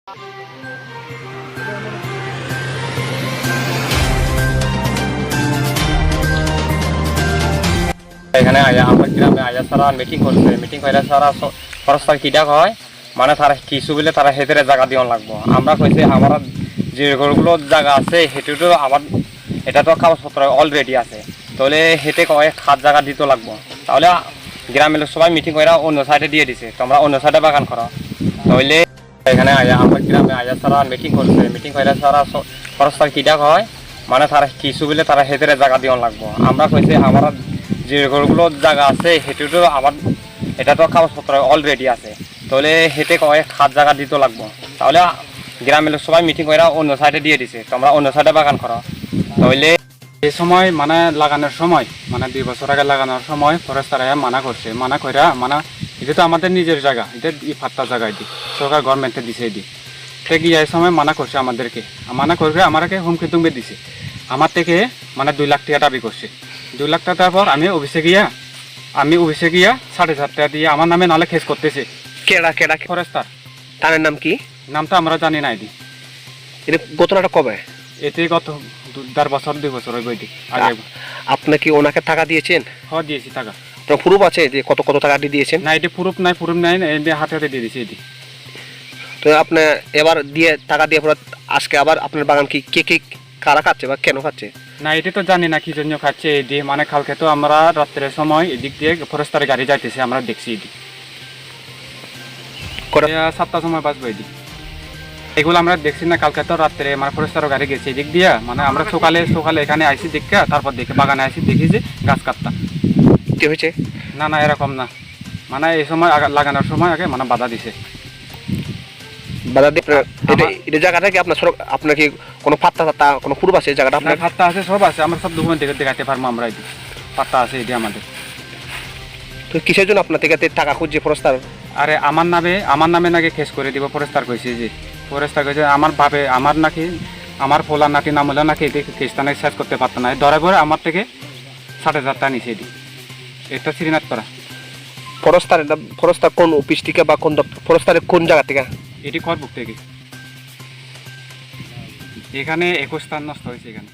এখানে আমার গ্রামে আয়া সারা মিটিং করছে, মিটিং করে সারা ফরেস্টার কিটা হয় মানে তারা কিছু বলে তারা হেতের জায়গা দিয়ে লাগবো। আমরা কইছি আমার যে ঘরগুলো জায়গা আছে সেটা আমার এটা তো কাগজপত্র অলরেডি আছে, তাহলে হেঁটে কয় খাত জায়গা দিতে লাগবো। তাহলে গ্রামের লোক সবাই মিটিং করে অন্য সাইডে দিয়ে দিছে, তোমরা অন্য সাইডে বাগান করো। তাহলে এখানে আমার গ্রামে আয়া সারা মিটিং করছে, মিটিং করে সারা ফরেস্টার কিটা হয় মানে তারা কিছু বলে তারা হেতের জায়গা দিয়ে লাগবো। আমরা কইছি আমার যে ঘরগুলো জায়গা আছে সেটা আমার এটা তো কাগজপত্র অলরেডি আছে, তাহলে হেঁটে কয় খাত জায়গা দিতে লাগবো। তাহলে গ্রামের লোক সবাই মিটিং করে অন্য সাইডে দিয়ে দিছে, তোমরা অন্য সাইডে বাগান করো। তাহলে এই সময় মানে লাগানোর সময় মানে 2 বছর আগে লাগানোর সময় ফরেস্টার মানা করছে, মানা কইরা মানে এটা তো আমাদের নিজের জায়গা, এটা ফাত্তা জায়গায় দিই সরকার গভর্নমেন্টে দিছে দি সে গিয়ে এই সময় মানা করছে আমাদেরকে, মানা করে আমাকে হুমকি তুমকি দিছে। আমার থেকে মানে 2 লাখ টাকা দাবি করছে। 2 লাখ টাকার পর আমি অফিসে গিয়া 7.5 টাকা দিয়ে আমার নামে নালে কেস করতেছে। কেডা কেডা ফরেস্টার তার নাম কি? নামটা আমরা জানি না। এদি এটা ঘটনাটা কবে? এতে গত 2 বছর ওই বইটি আগে। আপনি কি ওনাকে টাকা দিয়েছেন? হ্যাঁ দিয়েছি টাকা। আপনার প্রুফ আছে যে কত কত টাকা দিয়েছেন? না এটি প্রুফ নাই হাতে হাতে দিয়ে দিয়েছি এটি। তো আপনি এবার দিয়ে টাকা দিয়ে পরে আজকে আবার আপনার বাগান কি কে কে কারা খাচ্ছে বা কেন খাচ্ছে? না এটি তো জানি না কি জন্য খাচ্ছে এটি। মানে কালকে তো আমরা রাত্রের সময় এদিক দিয়ে ফরেস্টারের গাড়ি যাইতেছে, আমরা দেখছি এটি 7টার সময় বাজবো এটি। এগুলো আমরা দেখছি না, কালকে তো রাত্রে মানে ফরেস্টারের গাড়ি গেছে এদিক দিয়া। মানে আমরা সকালে এখানে আইসি দেখা, তারপর দেখে বাগানে আইসি দেখি যে গাছ কাটতা। কি হয়েছে? না এরকম না, মানে এই সময় লাগানোর সময় আগে মানে বাধা দিছে। বাধা দিয়ে এটা জায়গাটা কি আপনার কি কোনো ফাত্তা কোনো প্রুফ আছে জায়গাটা আপনার? ফাত্তা আছে, সব আছে, আমরা সব ডকুমেন্ট দেখাতে পারবো আমরা। এটি ফাত্তা আছে এটি আমাদের। তো কিসের জন্য আপনার থেকে টাকা খুঁজছে ফরেস্টার? আরে আমার নামে নাকি কেস করে দিব ফরেস্টার কইছে। যে ফরেস্টার কইছে আমার নাকি আমার ফোলার নাকি নাম হলে নাকি এটি কেসটা নাকি শেষ করতে পারতো না। ধরে পরে আমার থেকে 7,500 টাকা নিছে এটি। এটা শ্রীনাথ পাড়া। ফরেস্টার কোন অফিস থেকে বা কোন ফরেস্টারের কোন জায়গা থেকে? এটি করবুক থেকে। এখানে 21 স্থান নষ্ট হয়েছে এখানে।